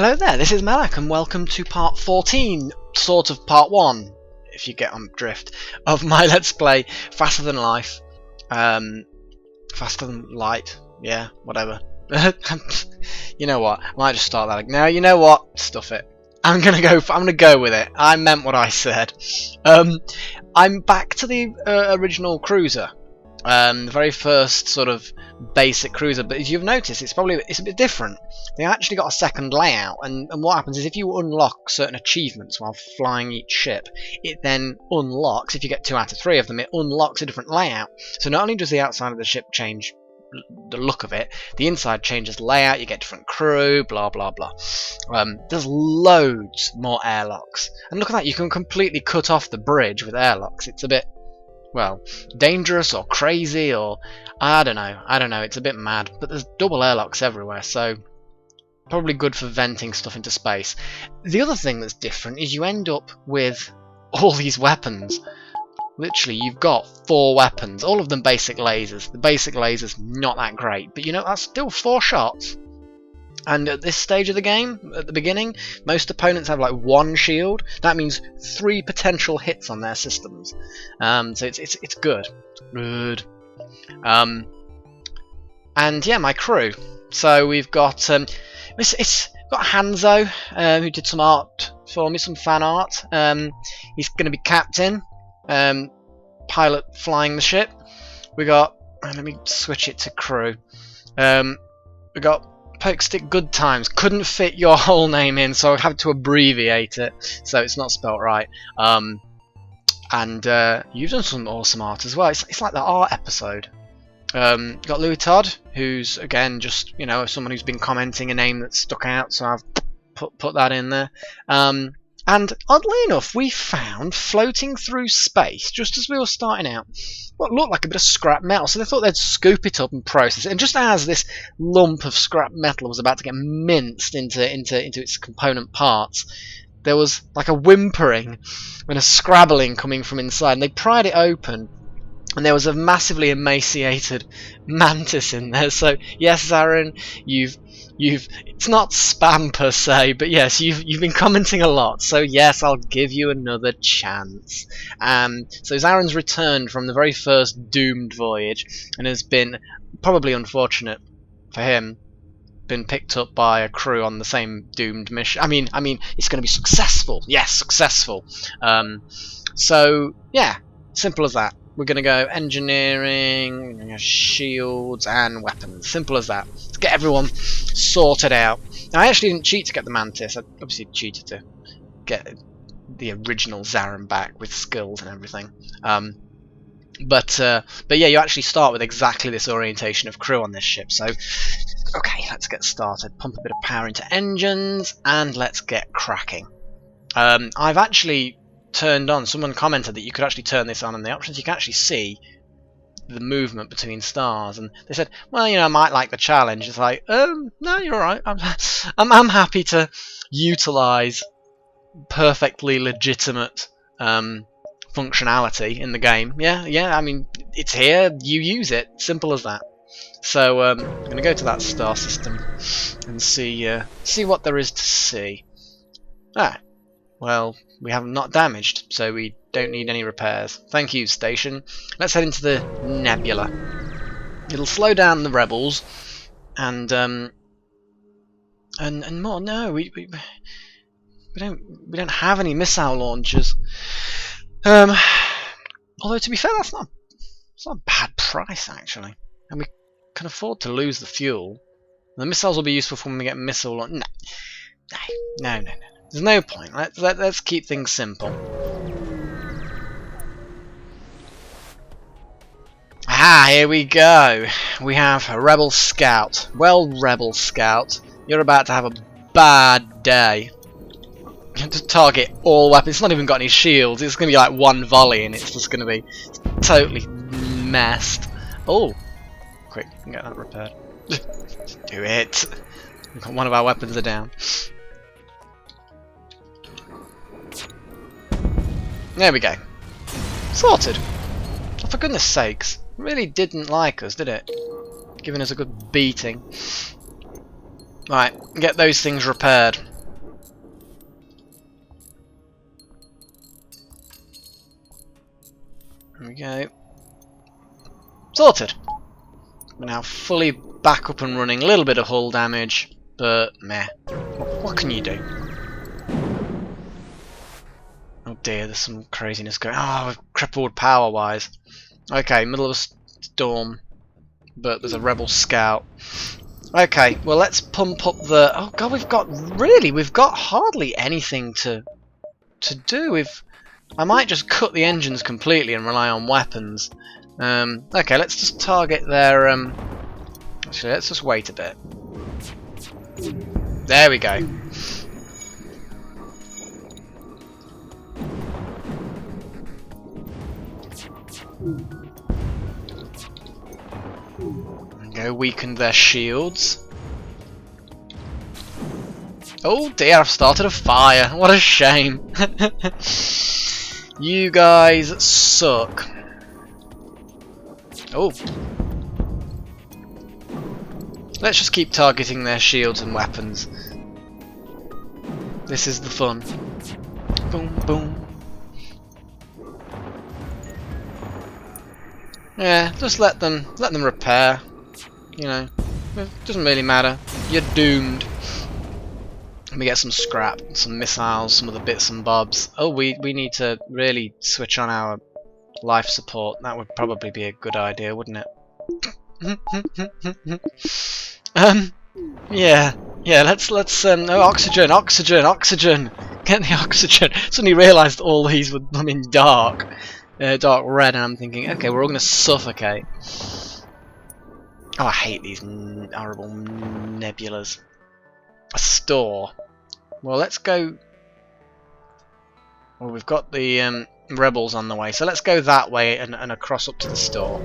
Hello there, this is Malak and welcome to part 14, sort of part 1, if you get on drift, of my Let's Play Faster Than Life. Faster Than Light, yeah, whatever. You know what, I might just start that. No, you know what, stuff it. I'm gonna go with it. I meant what I said. I'm back to the original cruiser. The very first sort of basic cruiser, but as you've noticed, it's a bit different. They actually got a second layout, and what happens is if you unlock certain achievements while flying each ship, it then unlocks, if you get 2 out of 3 of them, it unlocks a different layout. So not only does the outside of the ship change the look of it, the inside changes layout, you get different crew, blah blah blah. There's loads more airlocks, and look at that, you can completely cut off the bridge with airlocks. It's a bit, well, dangerous or crazy, or I don't know, it's a bit mad, but there's double airlocks everywhere, so probably good for venting stuff into space. The other thing that's different is you end up with all these weapons. Literally, you've got 4 weapons, all of them basic lasers. The basic laser's not that great, but you know, that's still 4 shots. And at this stage of the game, at the beginning, most opponents have like 1 shield. That means 3 potential hits on their systems. So it's good. Good. And yeah, my crew. So we've got it's got Hanzo, who did some art for me, some fan art. He's going to be captain, pilot flying the ship. We got, let me switch it to crew. We got Pokestick Good Times. Couldn't fit your whole name in, so I had to abbreviate it, so it's not spelt right. And you've done some awesome art as well. It's like the art episode. Got Louis Todd, who's again just, you know, someone who's been commenting a name that stuck out, so I've put that in there. And oddly enough, we found floating through space just as we were starting out what looked like a bit of scrap metal. So they thought they'd scoop it up and process it. And just as this lump of scrap metal was about to get minced into its component parts, there was like a whimpering and a scrabbling coming from inside. And they pried it open, and there was a massively emaciated mantis in there. So yes, Zarin, you've it's not spam per se, but yes, you've been commenting a lot, so yes, I'll give you another chance. So Zarin's returned from the very first doomed voyage and has been, probably unfortunate for him, been picked up by a crew on the same doomed mission. I mean it's going to be successful. Yes, successful. So yeah, simple as that. We're going to go engineering, shields, and weapons. Simple as that. Let's get everyone sorted out. Now, I actually didn't cheat to get the Mantis. I obviously cheated to get the original Zarin back with skills and everything. But yeah, you actually start with exactly this orientation of crew on this ship. So, okay, let's get started. Pump a bit of power into engines, and let's get cracking. I've actually turned on, someone commented that you could actually turn this on in the options. You can actually see the movement between stars, and they said, well, you know, I might like the challenge. It's like, no, you're alright. I'm happy to utilize perfectly legitimate functionality in the game. Yeah, I mean, it's here, you use it, simple as that. So I'm gonna go to that star system and see what there is to see. Well, we have not damaged, so we don't need any repairs. Thank you, station. Let's head into the nebula. It'll slow down the rebels, and more. No, we don't have any missile launchers. Although to be fair, it's not a bad price actually, and we can afford to lose the fuel. The missiles will be useful for when we get missile launch. No. There's no point. Let's keep things simple. Here we go. We have a Rebel Scout. Well, Rebel Scout, you're about to have a bad day. You have to target all weapons. It's not even got any shields. It's going to be like 1 volley, and it's just going to be totally messed. Oh, quick, get that repaired. Do it. One of our weapons are down. There we go. Sorted. Oh, for goodness sakes. It really didn't like us, did it? Giving us a good beating. Right, get those things repaired. There we go. Sorted. We're now fully back up and running. A little bit of hull damage, but meh. What can you do? Oh dear, there's some craziness going on. Oh, we've crippled power-wise. Okay, middle of a storm, but there's a rebel scout. Okay, well let's pump up the... Oh god, we've got hardly anything to do. I might just cut the engines completely and rely on weapons. Okay, let's just target their... Actually, let's just wait a bit. There we go. Go weaken their shields. Oh dear, I've started a fire. What a shame. You guys suck. Oh. Let's just keep targeting their shields and weapons. This is the fun. Boom, boom. Yeah, just let them repair. You know, it doesn't really matter. You're doomed. Let me get some scrap, some missiles, some of the bits and bobs. Oh, we need to really switch on our life support. That would probably be a good idea, wouldn't it? Yeah, let's oh, oxygen. Get the oxygen. Suddenly realised all these were in dark red, and I'm thinking, okay, we're all gonna suffocate. Oh, I hate these horrible nebulas. A store. Well, let's go. Well, we've got the rebels on the way, so let's go that way and across up to the store.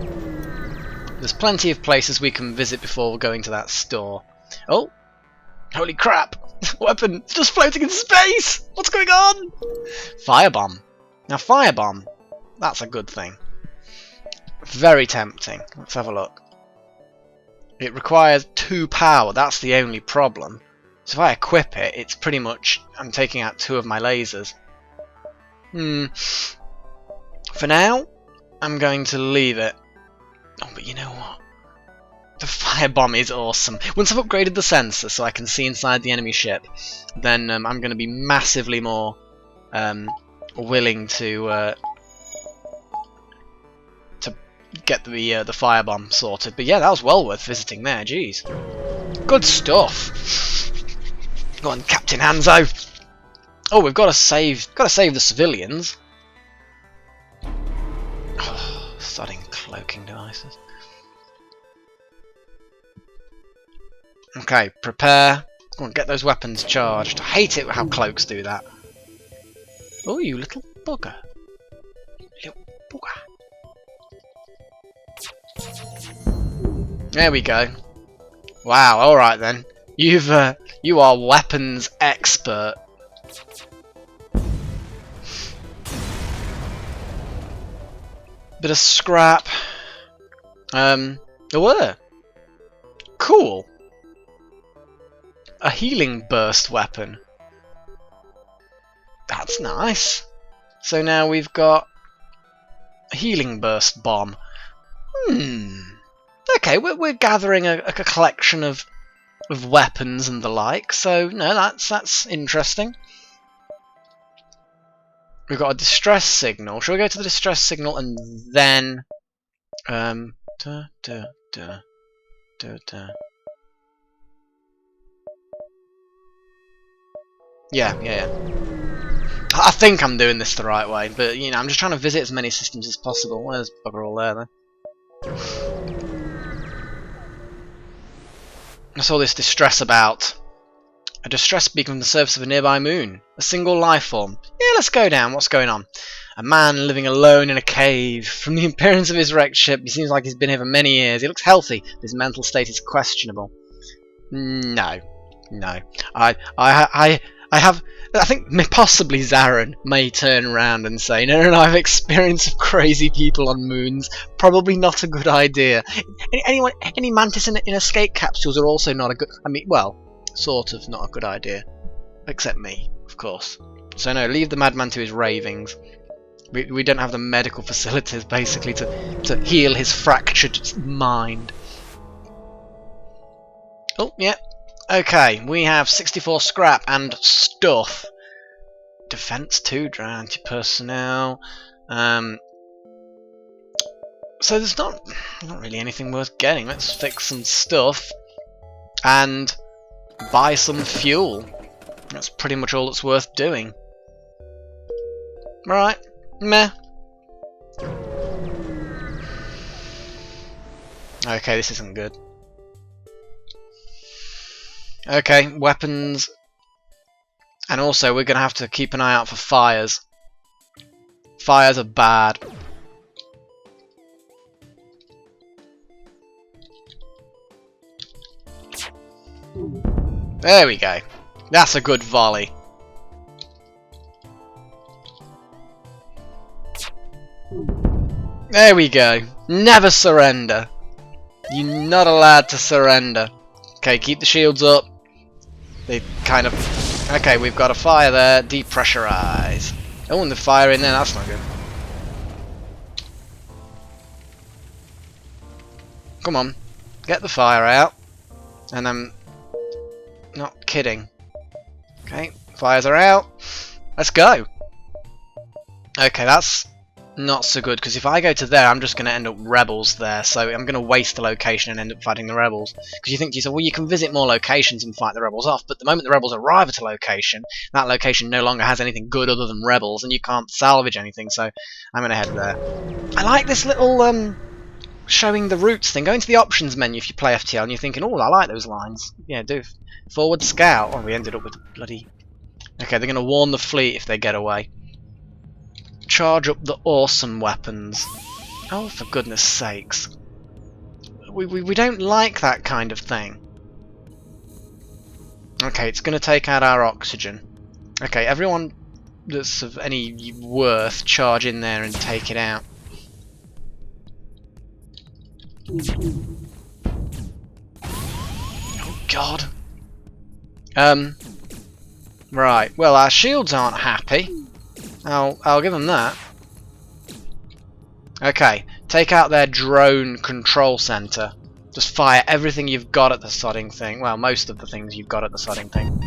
There's plenty of places we can visit before going to that store. Oh, holy crap! Weapon just floating in space. What's going on? Firebomb. Now, firebomb. That's a good thing. Very tempting. Let's have a look. It requires 2 power. That's the only problem. So if I equip it, it's pretty much I'm taking out 2 of my lasers. For now, I'm going to leave it. Oh, but you know what? The firebomb is awesome. Once I've upgraded the sensor so I can see inside the enemy ship, then I'm going to be massively more willing to get the firebomb sorted. But yeah, that was well worth visiting there. Jeez, good stuff. Go on, Captain Hanzo. Oh, we've got to save the civilians. Oh, starting cloaking devices. Okay, prepare. Go on, get those weapons charged. I hate it how cloaks do that. Oh, you little bugger. Little bugger. There we go. Wow, alright then. You are weapons expert. Bit of scrap. Oh, cool. A healing burst weapon. That's nice. So now we've got a healing burst bomb. Okay, we're gathering a collection of weapons and the like. So no, that's interesting. We've got a distress signal. Shall we go to the distress signal and then Yeah. I think I'm doing this the right way, but you know, I'm just trying to visit as many systems as possible. Where's bugger all there then? I saw this distress about. A distress beacon on the surface of a nearby moon. A single life form. Yeah, let's go down. What's going on? A man living alone in a cave. From the appearance of his wrecked ship, he seems like he's been here for many years. He looks healthy, but his mental state is questionable. No. I think possibly Zarin may turn around and say, no, I've experienced crazy people on moons. Probably not a good idea. Any mantis in escape capsules are also not a good... I mean, well, sort of not a good idea. Except me, of course. So no, leave the madman to his ravings. We don't have the medical facilities, basically, to heal his fractured mind. Oh, yeah. Okay, we have 64 scrap and stuff. Defense 2, anti personnel. So there's not really anything worth getting. Let's fix some stuff and buy some fuel. That's pretty much all that's worth doing. Right, meh. Okay, this isn't good. Okay, weapons. And also, we're going to have to keep an eye out for fires. Fires are bad. There we go. That's a good volley. There we go. Never surrender. You're not allowed to surrender. Okay, keep the shields up. They kind of... Okay, we've got a fire there. Depressurize. Oh, and the fire in there. That's not good. Come on. Get the fire out. And I'm not kidding. Okay, fires are out. Let's go. Okay, that's not so good, because if I go to there, I'm just going to end up rebels there, so I'm going to waste the location and end up fighting the rebels. Because you think to yourself, well, you can visit more locations and fight the rebels off, but the moment the rebels arrive at a location, that location no longer has anything good other than rebels, and you can't salvage anything, so I'm going to head there. I like this little, showing the routes thing. Go into the options menu if you play FTL, and you're thinking, oh, I like those lines. Yeah, do. Forward scout. Oh, we ended up with a bloody... Okay, they're going to warn the fleet if they get away. Charge up the awesome weapons. Oh, for goodness sakes. We don't like that kind of thing. Okay, it's going to take out our oxygen. Okay, everyone that's of any worth, charge in there and take it out. Oh, God. Right, well, our shields aren't happy. I'll give them that. Okay, take out their drone control center. Just fire everything you've got at the sodding thing. Well, most of the things you've got at the sodding thing.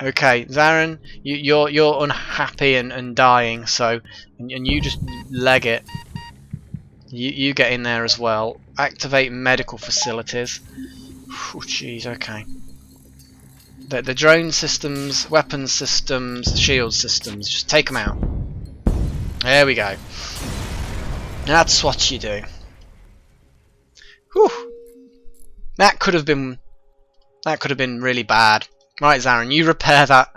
Okay, Zarin, you're unhappy and dying, so and you just leg it. You get in there as well. Activate medical facilities. Oh, jeez, okay. The drone systems, weapons systems, shield systems, just take them out. There we go. That's what you do. Whew. That could have been really bad. Right, Zarin, you repair that.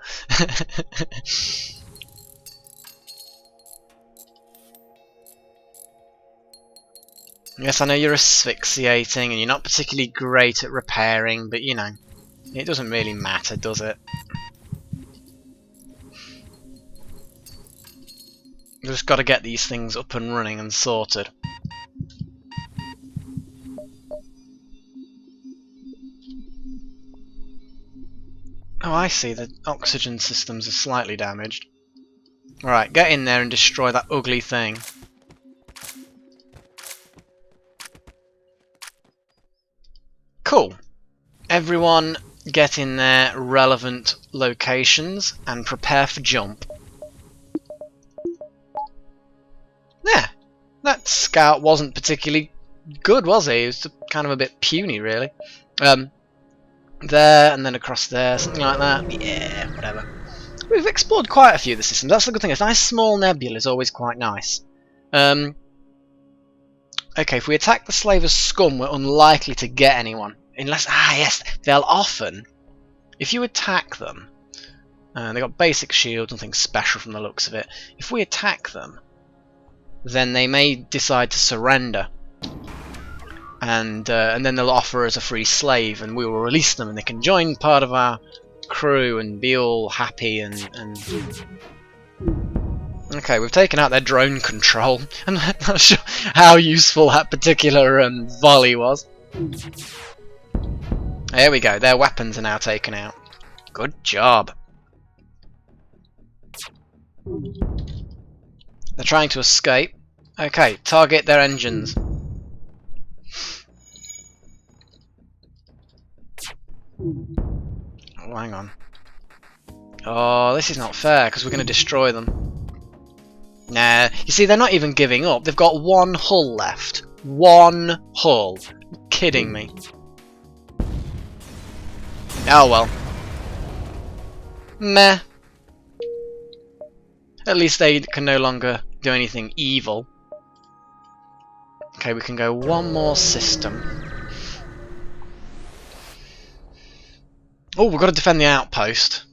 Yes, I know you're asphyxiating and you're not particularly great at repairing, but you know. It doesn't really matter, does it? We've just got to get these things up and running and sorted. Oh, I see. The oxygen systems are slightly damaged. Right, get in there and destroy that ugly thing. Cool. Everyone get in their relevant locations and prepare for jump. Yeah, that scout wasn't particularly good, was he? He was kind of a bit puny, really. There, and then across there, something like that. Yeah, whatever. We've explored quite a few of the systems. That's the good thing. A nice small nebula is always quite nice. Okay, if we attack the slavers scum, we're unlikely to get anyone. Unless, yes, they'll often, if you attack them, they've got basic shields, nothing special from the looks of it. If we attack them, then they may decide to surrender. And then they'll offer us a free slave, and we will release them, and they can join part of our crew and be all happy and... Okay, we've taken out their drone control. I'm not sure how useful that particular volley was. There we go, their weapons are now taken out. Good job. They're trying to escape. Okay, target their engines. Oh, hang on. Oh, this is not fair, because we're going to destroy them. Nah, you see, they're not even giving up. They've got one hull left. One hull. You're kidding me. Oh well. Meh. At least they can no longer do anything evil. Okay, we can go one more system. Oh, we've got to defend the outpost.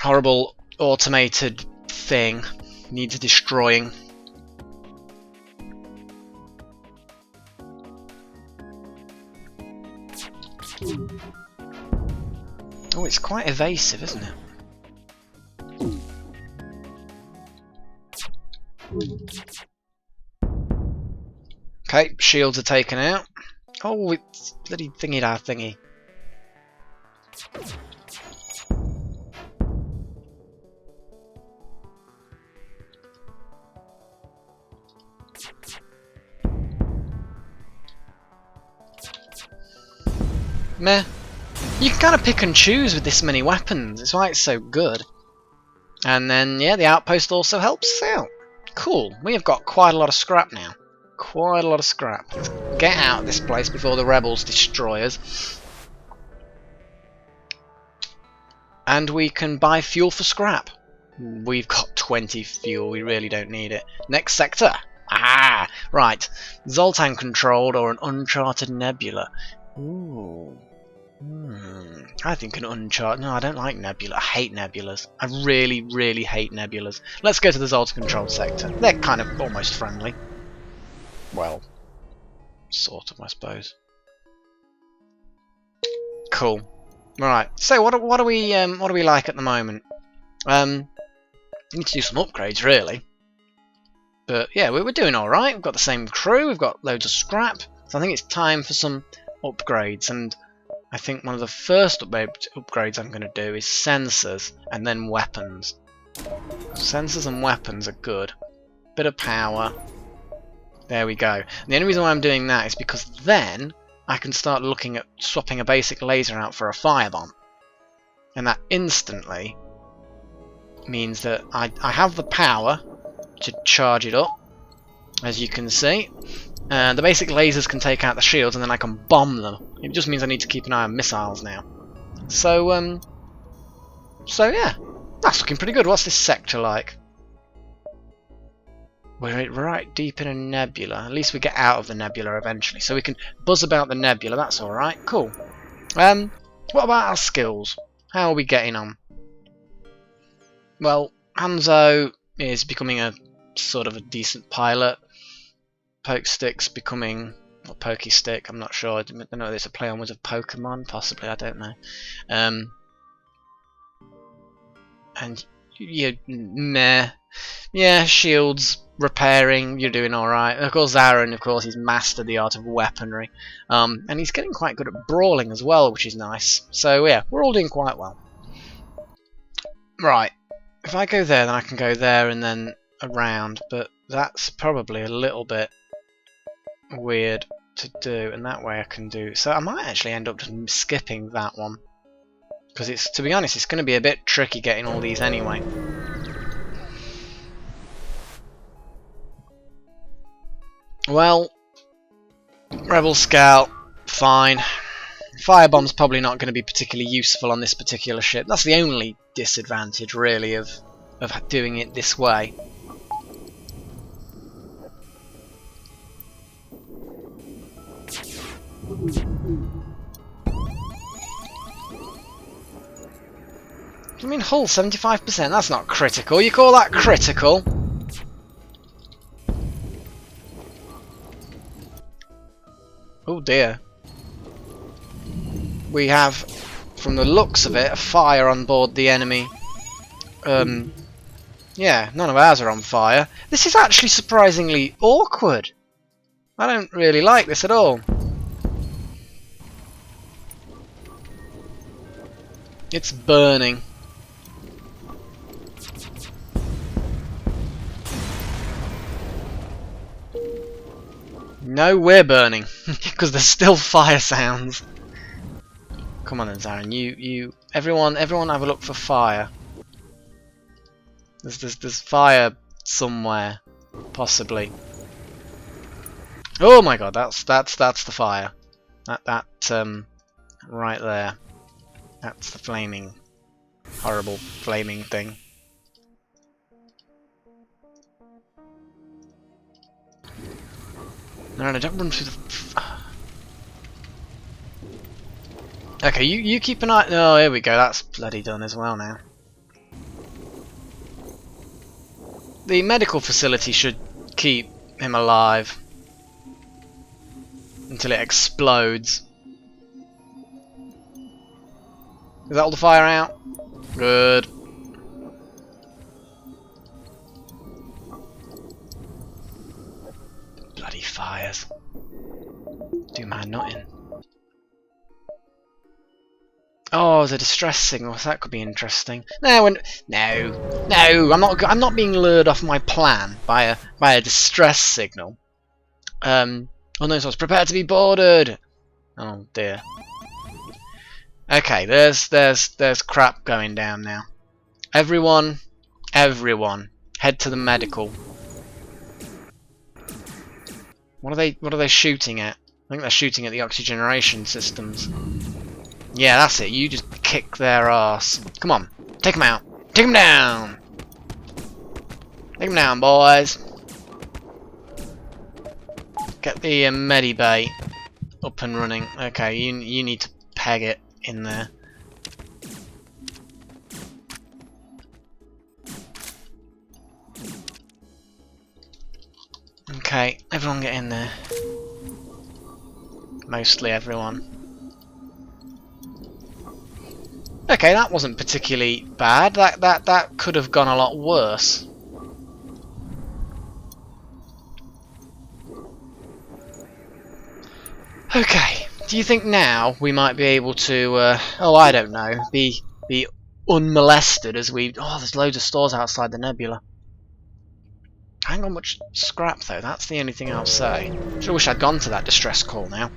Horrible automated thing. Needs destroying. Oh, it's quite evasive, isn't it? Okay, shields are taken out. Oh, it's bloody thingy da thingy. Meh. You can kind of pick and choose with this many weapons. It's why it's so good. And then, yeah, the outpost also helps us out. Cool. We have got quite a lot of scrap now. Quite a lot of scrap. Let's get out of this place before the rebels destroy us. And we can buy fuel for scrap. We've got 20 fuel. We really don't need it. Next sector. Ah, right. Zoltan controlled or an uncharted nebula. Ooh. I think an uncharted... No, I don't like nebula. I hate nebulas. I really, really hate nebulas. Let's go to the Zoltan controlled sector. They're kind of almost friendly. Well, sort of, I suppose. Cool. Right. So, what do we like at the moment? We need to do some upgrades, really. But yeah, we're doing all right. We've got the same crew. We've got loads of scrap. So I think it's time for some upgrades. And I think one of the first upgrades I'm going to do is sensors and then weapons. Sensors and weapons are good. Bit of power. There we go. And the only reason why I'm doing that is because then I can start looking at swapping a basic laser out for a firebomb. And that instantly means that I have the power to charge it up, as you can see. The basic lasers can take out the shields and then I can bomb them. It just means I need to keep an eye on missiles now. So yeah, that's looking pretty good. What's this sector like? We're right deep in a nebula. At least we get out of the nebula eventually, so we can buzz about the nebula. That's all right. Cool. What about our skills? How are we getting on? Well, Hanzo is becoming a sort of a decent pilot. Pokestick's becoming... or Pokestick, I'm not sure. I don't know if it's a play on words of Pokemon, possibly, I don't know. And you meh. Yeah, shields, repairing, you're doing alright. Of course, Zarin, of course, he's mastered the art of weaponry. And he's getting quite good at brawling as well, which is nice. So yeah, we're all doing quite well. Right. If I go there, then I can go there and then around, but that's probably a little bit weird to do, and that way I can do... So I might actually end up just skipping that one, because it's, to be honest, it's going to be a bit tricky getting all these anyway. Well, Rebel Scout, fine. Firebomb's probably not going to be particularly useful on this particular ship. That's the only disadvantage, really, of doing it this way. I mean, hull 75%, that's not critical. You call that critical? Oh dear. We have, from the looks of it, a fire on board the enemy. Yeah, none of ours are on fire. This is actually surprisingly awkward. I don't really like this at all. It's burning. No, we're burning because there's still fire sounds. Come on then, Zarin. Everyone have a look for fire. There's fire somewhere, possibly. Oh my god, that's the fire. That right there. That's the flaming, horrible flaming thing. No, don't run through the. Okay, you keep an eye. Oh, here we go. That's bloody done as well now. The medical facility should keep him alive until it explodes. Is that all the fire out? Good. Bloody fires. Do man nothing. Oh, the distress signal. That could be interesting. No, I'm not being lured off my plan by a distress signal. Oh no, so prepare to be boarded. Oh dear. Okay, there's crap going down now. Everyone, head to the medical. What are they shooting at? I think they're shooting at the oxygenation systems. Yeah, that's it. You just kick their ass. Come on, take them out. Take them down. Take them down, boys. Get the medibay up and running. Okay, you need to peg it in there. Okay, everyone get in there. Mostly everyone. Okay, that wasn't particularly bad. That could have gone a lot worse. Okay, do you think now we might be able to, oh, I don't know, be unmolested as we... Oh, there's loads of stores outside the nebula. I ain't got much scrap though, that's the only thing I'll say. Sure wish I'd gone to that distress call now.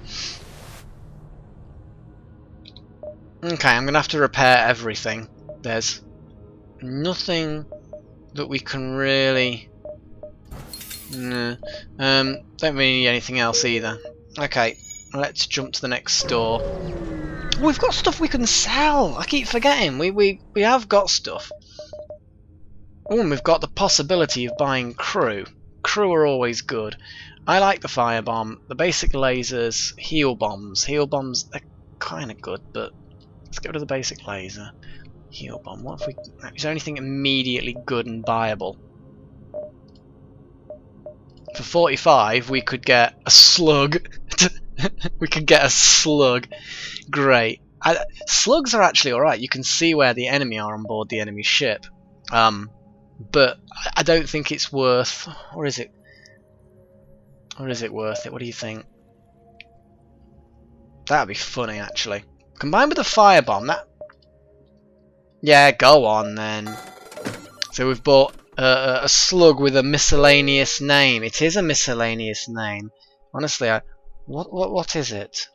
Okay, I'm gonna have to repair everything. There's nothing that we can really... Nah. Don't really need anything else either. Okay, let's jump to the next store. Oh, we've got stuff we can sell! I keep forgetting, we have got stuff. Oh, and we've got the possibility of buying crew. Crew are always good. I like the firebomb, the basic lasers, heal bombs. Heal bombs, they're kinda good, but let's go to the basic laser. Heal bomb, what if we... Is there anything immediately good and buyable? For 45, we could get a slug. We could get a slug. Great. Slugs are actually alright. You can see where the enemy are on board the enemy ship. But I don't think it's worth... Or is it? Or is it worth it? What do you think? That'd be funny, actually. Combined with the firebomb, that... Yeah, go on, then. So we've bought... a slug with a miscellaneous name. It is a miscellaneous name. Honestly, what is it?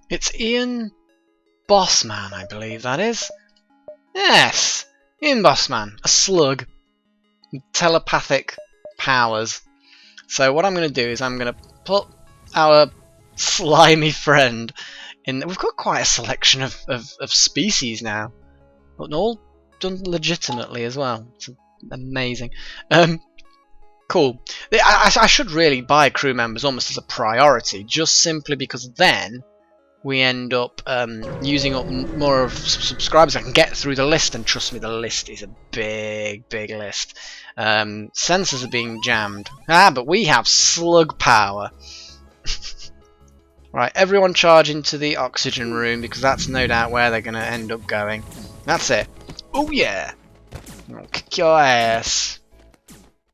It's Ian Bossman, I believe that is. Yes, Ian Bossman, a slug with telepathic powers. So what I'm going to do is I'm going to put our slimy friend in. We've got quite a selection of species now, but all done legitimately as well. It's amazing. Cool. I should really buy crew members almost as a priority, just simply because then we end up using up more of subscribers. I can get through the list, and trust me, the list is a big list. Sensors are being jammed. But we have slug power. Right, everyone charge into the oxygen room, because that's no doubt where they're going to end up going. That's it. Oh yeah! I'll kick your ass.